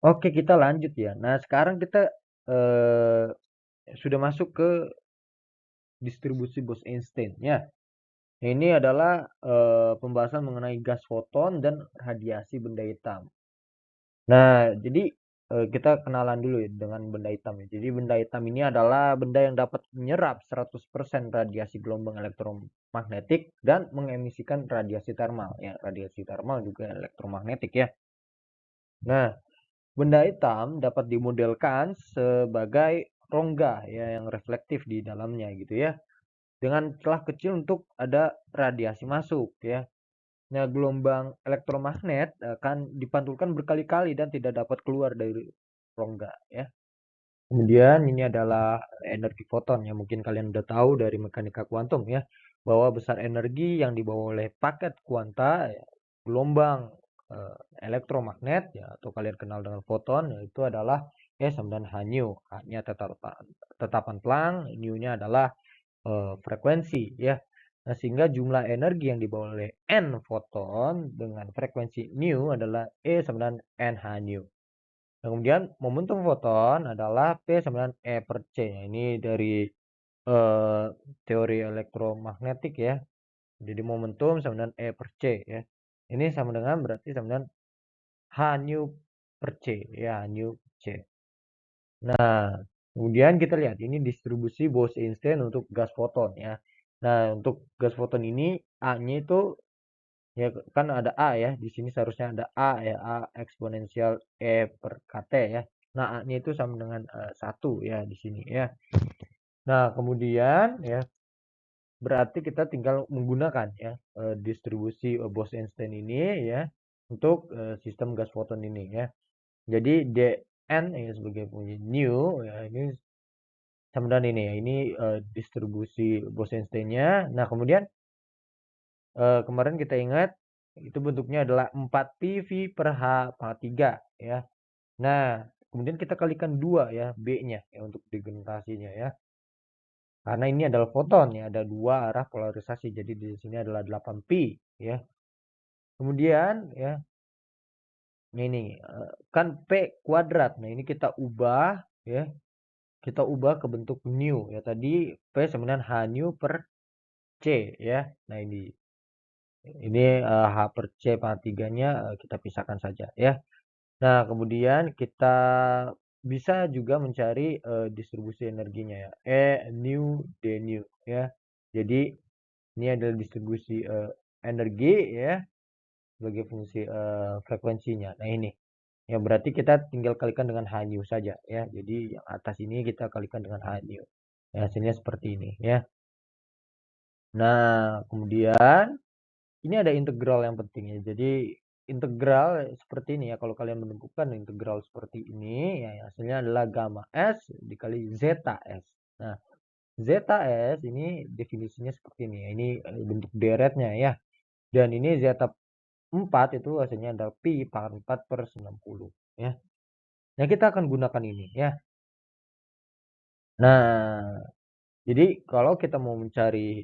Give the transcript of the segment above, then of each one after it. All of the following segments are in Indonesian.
Oke, kita lanjut ya. Nah, sekarang kita eh, sudah masuk ke distribusi Bose-Einstein ya. Ini adalah pembahasan mengenai gas foton dan radiasi benda hitam. Nah, jadi kita kenalan dulu ya dengan benda hitam ya. Jadi benda hitam ini adalah benda yang dapat menyerap 100% radiasi gelombang elektromagnetik dan mengemisikan radiasi termal ya. Radiasi termal juga elektromagnetik ya. Nah, benda hitam dapat dimodelkan sebagai rongga ya yang reflektif di dalamnya gitu ya. Dengan celah kecil untuk ada radiasi masuk ya. Nah, gelombang elektromagnet akan dipantulkan berkali-kali dan tidak dapat keluar dari rongga ya. Kemudian ini adalah energi foton yang mungkin kalian udah tahu dari mekanika kuantum ya, bahwa besar energi yang dibawa oleh paket kuanta ya, gelombang elektromagnet ya atau kalian kenal dengan foton yaitu adalah S dan h nu. H-nya tetapan Planck, nu-nya adalah frekuensi ya. Nah, sehingga jumlah energi yang dibawa oleh n foton dengan frekuensi nu adalah E sama dengan nh nu. Nah, kemudian momentum foton adalah P sama dengan E per C. Nah, ini dari teori elektromagnetik ya. Jadi momentum sama dengan E per C ya. Ini sama dengan berarti sama dengan H nu per C ya, H nu C. Nah, kemudian kita lihat ini distribusi Bose-Einstein untuk gas foton ya. Nah, untuk gas foton ini A-nya itu ya kan ada A ya. Di sini seharusnya ada A ya, A eksponensial E per KT ya. Nah, A-nya itu sama dengan 1 ya di sini ya. Nah, kemudian ya berarti kita tinggal menggunakan ya distribusi Bose-Einstein ini ya untuk sistem gas foton ini ya. Jadi dN ya sebagai punya nu ya ini sama dengan ini ya. Ini distribusi Bose-Einstein-nya. Nah, kemudian kemarin kita ingat itu bentuknya adalah 4 PV per H pangkat 3 ya. Nah, kemudian kita kalikan 2 ya B-nya ya untuk degenerasinya ya. Karena ini adalah foton ya, ada dua arah polarisasi. Jadi di sini adalah 8 pi ya. Kemudian ya, ini kan P kuadrat. Nah, ini kita ubah ya. Kita ubah ke bentuk nu ya. Tadi P sama dengan H nu per C ya. Nah, ini H per C pangkat 3-nya kita pisahkan saja ya. Nah, kemudian kita bisa juga mencari distribusi energinya ya. E nu D nu ya. Jadi ini adalah distribusi energi ya sebagai fungsi frekuensinya. Nah, ini. Ya berarti kita tinggal kalikan dengan h nu saja ya. Jadi yang atas ini kita kalikan dengan h nu. Ya, hasilnya seperti ini ya. Nah, kemudian ini ada integral yang penting ya. Jadi integral seperti ini ya. Kalau kalian menemukan integral seperti ini ya hasilnya adalah gamma S dikali zeta S. Nah, zeta S ini definisinya seperti ini ya. Ini bentuk deretnya ya. Dan ini zeta 4 itu hasilnya adalah pi pangkat 4 per 90 ya. Nah, kita akan gunakan ini ya. Nah, jadi kalau kita mau mencari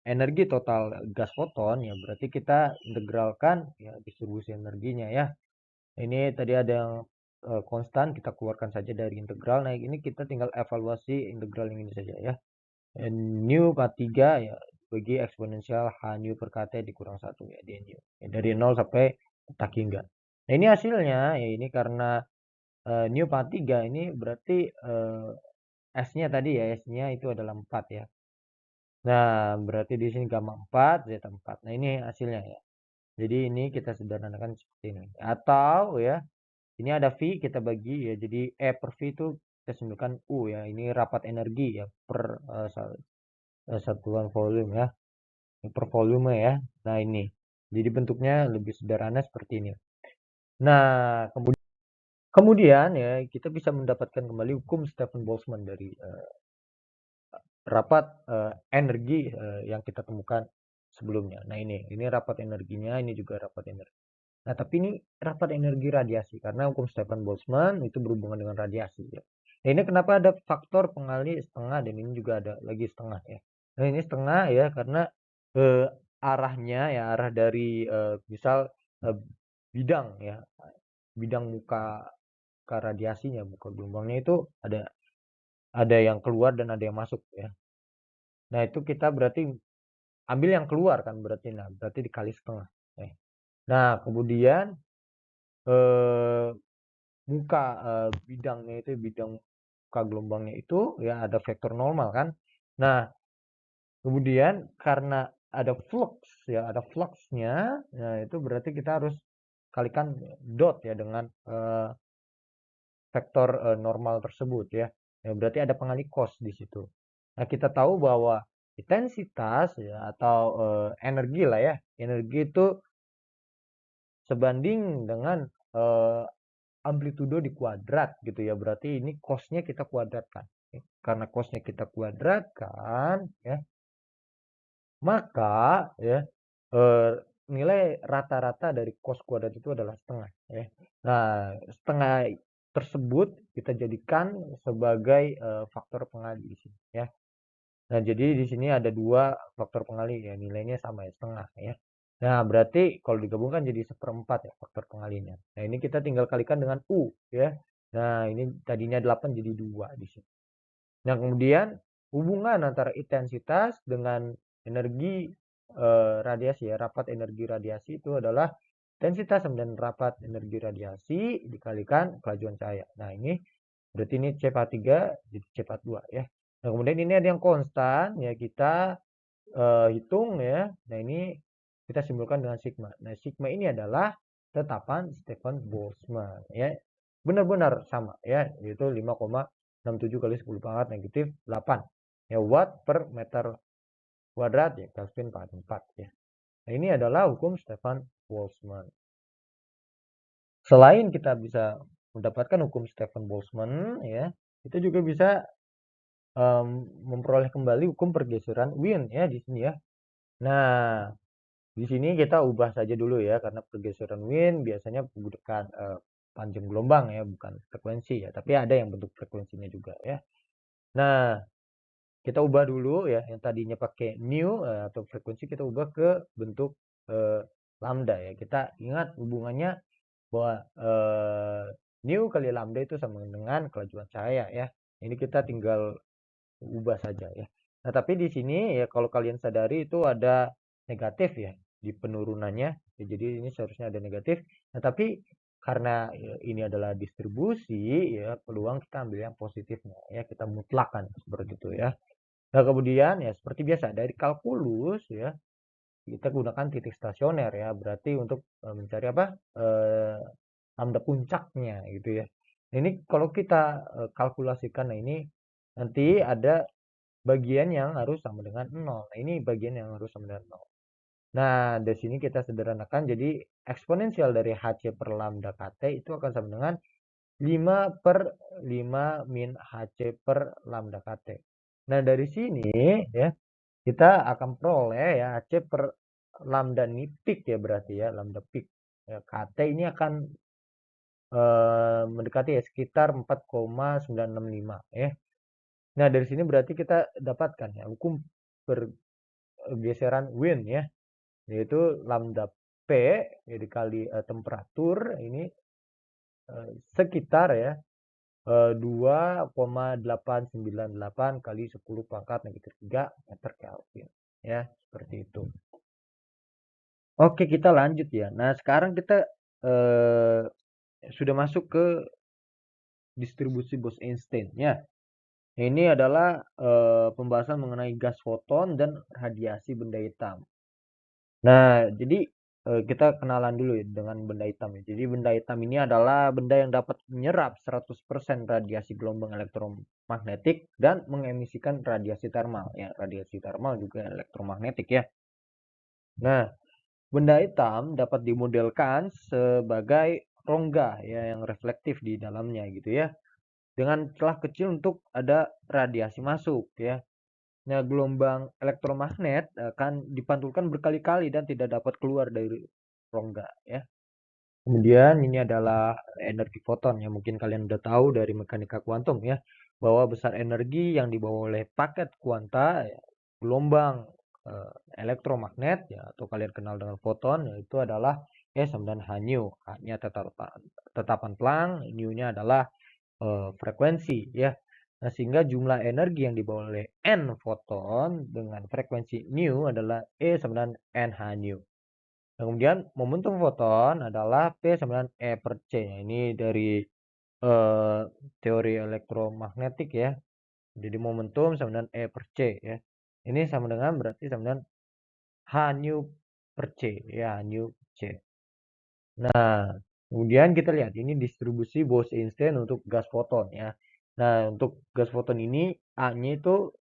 energi total gas foton ya berarti kita integralkan ya distribusi energinya ya. Ini tadi ada yang konstan kita keluarkan saja dari integral. Nah, ini kita tinggal evaluasi integral yang ini saja ya. Nu per 3 ya bagi eksponensial h nu per kt dikurang 1 ya d nu. Ya, dari 0 sampai tak hingga. Nah, ini hasilnya ya ini karena nu per 3 ini berarti S-nya tadi ya, S-nya itu adalah 4 ya. Nah, berarti di sini gamma 4, zeta 4. Nah, ini hasilnya ya. Jadi ini kita sederhanakan seperti ini. Atau ya, ini ada V kita bagi ya. Jadi E per V itu kita simbolkan U ya. Ini rapat energi ya per satuan volume ya. Ini per volume ya. Nah, ini. Jadi bentuknya lebih sederhana seperti ini. Nah, kemudian ya kita bisa mendapatkan kembali hukum Stefan Boltzmann dari rapat energi yang kita temukan sebelumnya. Nah, ini rapat energinya, ini juga rapat energi. Nah, tapi ini rapat energi radiasi karena hukum Stefan Boltzmann itu berhubungan dengan radiasi ya. Nah, ini kenapa ada faktor pengali setengah dan ini juga ada lagi setengah ya. Nah, ini setengah ya karena eh, arahnya ya arah dari misal bidang ya, bidang muka muka radiasinya, muka gelombangnya itu ada yang keluar dan ada yang masuk ya. Nah, itu kita berarti ambil yang keluar kan berarti. Nah, berarti dikali setengah. Nah, kemudian muka bidangnya itu bidang muka gelombangnya itu ya ada vektor normal kan. Nah, kemudian karena ada flux ya, ada fluxnya, nah itu berarti kita harus kalikan dot ya dengan vektor normal tersebut ya. Ya berarti ada pengali cos di situ. Nah, kita tahu bahwa intensitas ya atau energi lah ya. Energi itu sebanding dengan amplitudo di kuadrat gitu ya. Berarti ini cosnya kita kuadratkan. Karena cosnya kita kuadratkan ya, maka ya nilai rata-rata dari cos kuadrat itu adalah setengah ya. Nah, setengah tersebut kita jadikan sebagai faktor pengali di sini ya. Nah, jadi di sini ada dua faktor pengali ya, nilainya sama ya, setengah ya. Nah, berarti kalau digabungkan jadi 1/4 ya faktor pengalinya. Nah, ini kita tinggal kalikan dengan U ya. Nah, ini tadinya 8 jadi 2 di sini. Nah, kemudian hubungan antara intensitas dengan energi radiasi ya, rapat energi radiasi itu adalah intensitas dan rapat energi radiasi dikalikan kelajuan cahaya. Nah, ini berarti ini C43 jadi C42 ya. Nah, kemudian ini ada yang konstan ya, kita hitung ya. Nah, ini kita simpulkan dengan sigma. Nah, sigma ini adalah tetapan Stefan Boltzmann ya. Benar-benar sama ya, yaitu 5,67 kali 10 pangkat negatif 8 ya, watt per meter kuadrat ya, Kelvin per 4 ya. Nah, ini adalah hukum Stefan Boltzmann. Selain kita bisa mendapatkan hukum Stefan Boltzmann ya, kita juga bisa memperoleh kembali hukum pergeseran Wien ya di sini ya. Nah, di sini kita ubah saja dulu ya, karena pergeseran Wien biasanya menggunakan panjang gelombang ya, bukan frekuensi ya, tapi ada yang bentuk frekuensinya juga ya. Nah, kita ubah dulu ya, yang tadinya pakai nu atau frekuensi kita ubah ke bentuk lambda ya. Kita ingat hubungannya bahwa nu kali lambda itu sama dengan kelajuan cahaya ya. Ini kita tinggal ubah saja ya. Nah, tapi di sini ya kalau kalian sadari itu ada negatif ya di penurunannya. Ya, jadi ini seharusnya ada negatif. Nah, tapi karena ini adalah distribusi ya, peluang kita ambil yang positifnya ya, kita mutlakkan seperti itu ya. Nah, kemudian ya seperti biasa dari kalkulus ya, kita gunakan titik stasioner ya, berarti untuk mencari apa? Lambda puncaknya gitu ya. Nah, ini kalau kita kalkulasikan, nah ini nanti ada bagian yang harus sama dengan 0. Nah, ini bagian yang harus sama dengan 0. Nah, dari sini kita sederhanakan jadi eksponensial dari HC per lambda KT itu akan sama dengan 5/5 min HC per lambda KT. Nah, dari sini ya kita akan peroleh ya HC per lambda ini peak ya, berarti ya lambda peak. Ya, KT ini akan mendekati ya sekitar 4,965 ya. Nah, dari sini berarti kita dapatkan ya hukum pergeseran Wien ya, yaitu lambda P ya, dikali temperatur ini sekitar ya 2,898 kali 10 pangkat negatif 3 meter Kelvin ya, seperti itu. Oke, kita lanjut ya. Nah, sekarang kita sudah masuk ke distribusi Bose-Einstein ya. Ini adalah pembahasan mengenai gas foton dan radiasi benda hitam. Nah, jadi kita kenalan dulu ya dengan benda hitam ya. Jadi benda hitam ini adalah benda yang dapat menyerap 100% radiasi gelombang elektromagnetik dan mengemisikan radiasi termal ya. Radiasi termal juga elektromagnetik ya. Nah, benda hitam dapat dimodelkan sebagai rongga ya yang reflektif di dalamnya gitu ya. Dengan celah kecil untuk ada radiasi masuk ya. Nah, gelombang elektromagnet akan dipantulkan berkali-kali dan tidak dapat keluar dari rongga ya. Kemudian ini adalah energi foton yang mungkin kalian udah tahu dari mekanika kuantum ya, bahwa besar energi yang dibawa oleh paket kuanta ya, gelombang elektromagnet ya, atau kalian kenal dengan foton, yaitu adalah E sama dengan h nu. H-nya tetapan Planck, nu-nya adalah frekuensi ya. Nah, sehingga jumlah energi yang dibawa oleh n foton dengan frekuensi nu adalah E sama dengan nh nu. Nah, kemudian momentum foton adalah P sama dengan E per C. Ini dari teori elektromagnetik ya. Jadi momentum sama dengan E per C ya. Ini sama dengan berarti sama dengan H nu per C ya, nu C. Nah, kemudian kita lihat ini distribusi Bose-Einstein untuk gas foton ya. Nah, untuk gas foton ini A-nya itu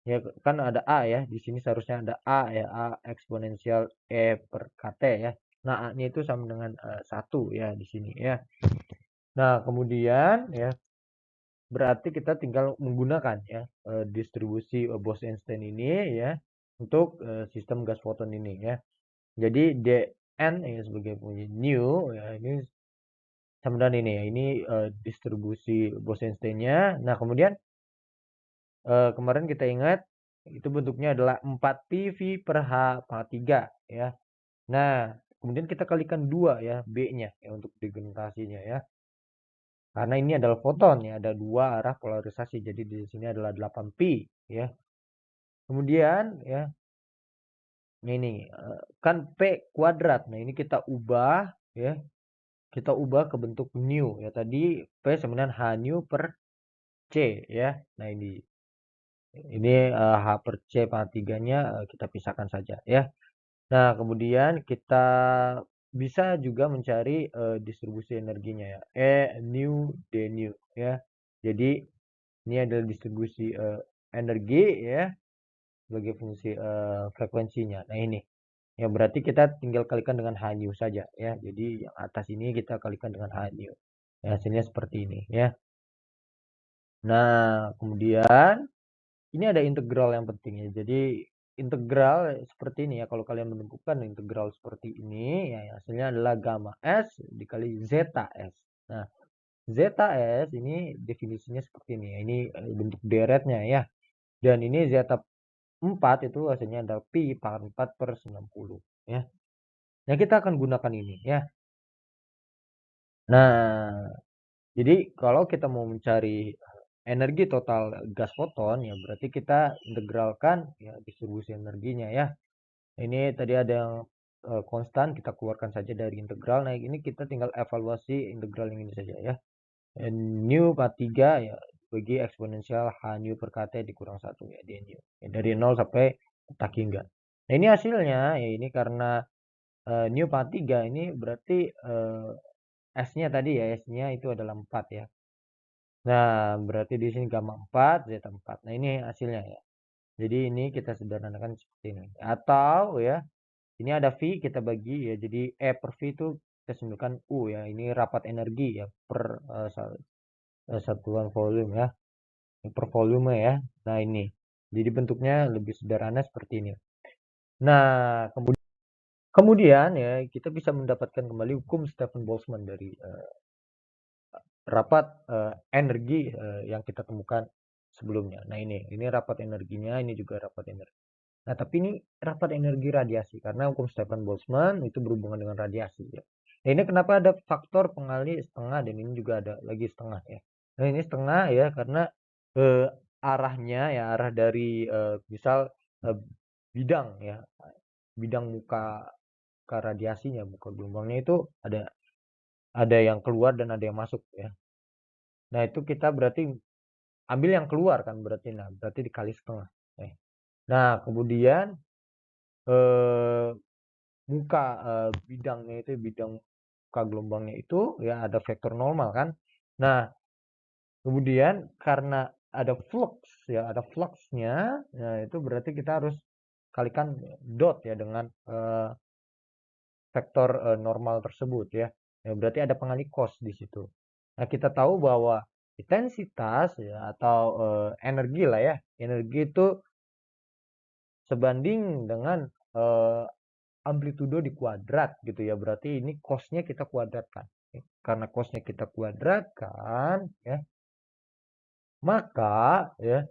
ya kan ada A ya. Di sini seharusnya ada A ya, A eksponensial E per kT ya. Nah, A-nya itu sama dengan 1 ya di sini ya. Nah, kemudian ya berarti kita tinggal menggunakan ya distribusi Bose-Einstein ini ya untuk sistem gas foton ini ya. Jadi Dn ya sebagai punya nu ya ini sama dengan ini ya. Ini distribusi Bose-Einstein-nya. Nah, kemudian kemarin kita ingat itu bentuknya adalah 4 PV per H pangkat 3 ya. Nah, kemudian kita kalikan 2 ya B-nya ya untuk digmentasinya ya. Karena ini adalah foton ya, ada 2 arah polarisasi. Jadi di sini adalah 8 pi ya. Kemudian ya ini kan P kuadrat. Nah, ini kita ubah ya. Kita ubah ke bentuk nu ya. Tadi P sama dengan H nu per C ya. Nah, ini H per C pangkat 3-nya kita pisahkan saja ya. Nah, kemudian kita bisa juga mencari distribusi energinya ya. E nu D nu ya. Jadi ini adalah distribusi energi ya sebagai fungsi frekuensinya. Nah, ini. Ya berarti kita tinggal kalikan dengan h nu saja ya. Jadi yang atas ini kita kalikan dengan h nu. Ya, hasilnya seperti ini ya. Nah, kemudian ini ada integral yang penting ya. Jadi integral seperti ini ya. Kalau kalian menentukan integral seperti ini ya hasilnya adalah gamma S dikali zeta S. Nah, zeta S ini definisinya seperti ini ya. Ini bentuk deretnya ya. Dan ini zeta 4 itu hasilnya adalah pi pangkat 4 per 90 ya. Nah, kita akan gunakan ini ya. Nah, jadi kalau kita mau mencari energi total gas foton ya berarti kita integralkan ya distribusi energinya ya. Ini tadi ada yang konstan kita keluarkan saja dari integral. Nah, ini kita tinggal evaluasi integral yang ini saja ya. Nu per 3 ya bagi eksponensial h nu per kT dikurang 1 ya d nu. Ya, dari 0 sampai tak hingga. Nah, ini hasilnya ya ini karena nu per 3 ini berarti S-nya tadi ya, S-nya itu adalah 4 ya. Nah, berarti di sini gamma 4, zeta 4. Nah, ini hasilnya ya. Jadi ini kita sederhanakan seperti ini. Atau ya, ini ada V kita bagi ya. Jadi E per V itu kita simpulkan U ya. Ini rapat energi ya per satuan volume ya. Per volume ya. Nah, ini. Jadi bentuknya lebih sederhana seperti ini. Nah, kemudian ya kita bisa mendapatkan kembali hukum Stefan Boltzmann dari rapat energi yang kita temukan sebelumnya. Nah, ini rapat energinya, ini juga rapat energi. Nah, tapi ini rapat energi radiasi karena hukum Stefan Boltzmann itu berhubungan dengan radiasi ya. Nah, ini kenapa ada faktor pengali setengah dan ini juga ada lagi setengah ya. Nah, ini setengah ya karena arahnya ya arah dari misal bidang ya. Bidang muka radiasinya, muka gelombangnya itu ada yang keluar dan ada yang masuk ya. Nah, itu kita berarti ambil yang keluar kan berarti. Nah, berarti dikali setengah. Nah, kemudian muka bidangnya itu bidang muka gelombangnya itu ya ada vektor normal kan. Nah, kemudian karena ada flux ya, ada fluxnya, nah itu berarti kita harus kalikan dot ya dengan vektor normal tersebut ya. Ya berarti ada pengali cos di situ. Nah, kita tahu bahwa intensitas ya atau energi lah ya. Energi itu sebanding dengan amplitudo di kuadrat gitu ya. Berarti ini cosnya kita kuadratkan. Karena cosnya kita kuadratkan ya, maka ya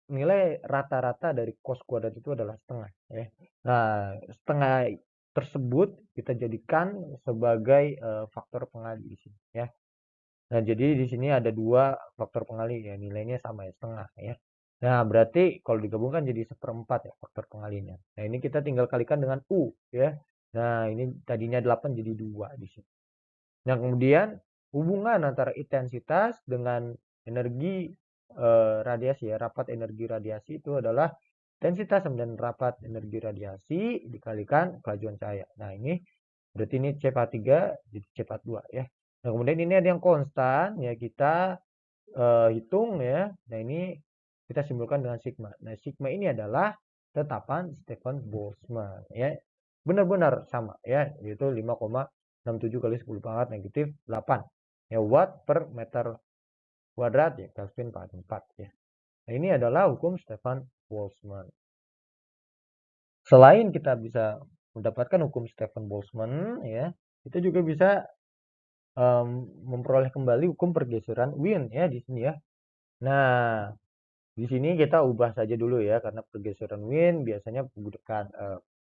nilai rata-rata dari cos kuadrat itu adalah setengah ya. Nah, setengah tersebut kita jadikan sebagai faktor pengali di sini ya. Nah, jadi di sini ada dua faktor pengali ya, nilainya sama ya, setengah ya. Nah, berarti kalau digabungkan jadi 1/4 ya faktor pengalinya. Nah, ini kita tinggal kalikan dengan U ya. Nah, ini tadinya 8 jadi 2 di sini. Nah, kemudian hubungan antara intensitas dengan energi radiasi ya, rapat energi radiasi itu adalah intensitas dan rapat energi radiasi dikalikan kelajuan cahaya. Nah, ini berarti ini C43 jadi C42 ya. Nah, kemudian ini ada yang konstan ya, kita hitung ya. Nah, ini kita simpulkan dengan sigma. Nah, sigma ini adalah tetapan Stefan Boltzmann ya. Benar-benar sama ya, yaitu 5,67 kali 10 pangkat negatif 8 ya, watt per meter kuadrat ya, Kelvin per 4 ya. Nah, ini adalah hukum Stefan Boltzmann. Selain kita bisa mendapatkan hukum Stefan Boltzmann ya, kita juga bisa memperoleh kembali hukum pergeseran Wien ya di sini ya. Nah, di sini kita ubah saja dulu ya, karena pergeseran Wien biasanya menggunakan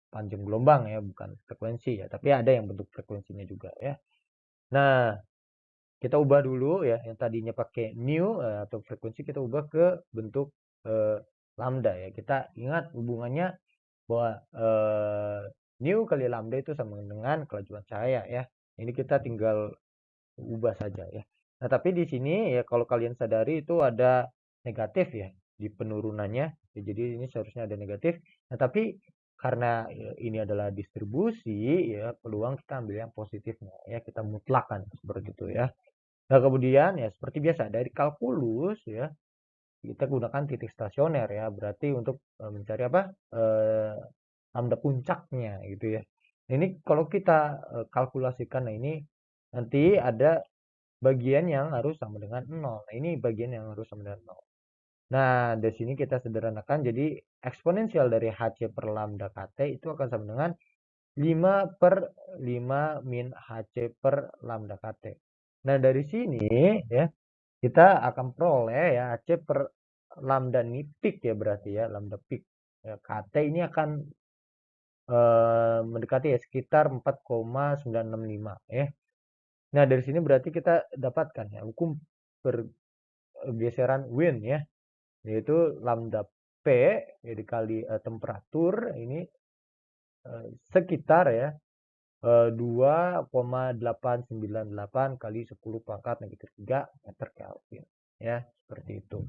panjang gelombang ya, bukan frekuensi ya, tapi ada yang bentuk frekuensinya juga ya. Nah, kita ubah dulu ya, yang tadinya pakai nu atau frekuensi kita ubah ke bentuk lambda ya. Kita ingat hubungannya bahwa nu kali lambda itu sama dengan kelajuan cahaya ya. Ini kita tinggal ubah saja ya. Nah, tapi di sini ya kalau kalian sadari itu ada negatif ya di penurunannya. Ya, jadi ini seharusnya ada negatif. Nah, tapi karena ini adalah distribusi ya, peluang kita ambil yang positifnya ya, kita mutlakkan seperti itu ya. Nah, kemudian ya seperti biasa dari kalkulus ya, kita gunakan titik stasioner ya, berarti untuk mencari apa? Lambda puncaknya gitu ya. Nah, ini kalau kita kalkulasikan, nah ini nanti ada bagian yang harus sama dengan 0. Nah, ini bagian yang harus sama dengan 0. Nah, dari sini kita sederhanakan jadi eksponensial dari HC per lambda KT itu akan sama dengan 5/5 min HC per lambda KT. Nah, dari sini ya kita akan peroleh ya HC per lambda ini peak ya, berarti ya lambda peak. Ya, KT ini akan mendekati ya sekitar 4,965 ya. Nah, dari sini berarti kita dapatkan ya hukum pergeseran Wien ya, yaitu lambda P ya dikali temperatur ini sekitar ya 2,898 kali 10 pangkat negatif 3 meter Kelvin ya, seperti itu.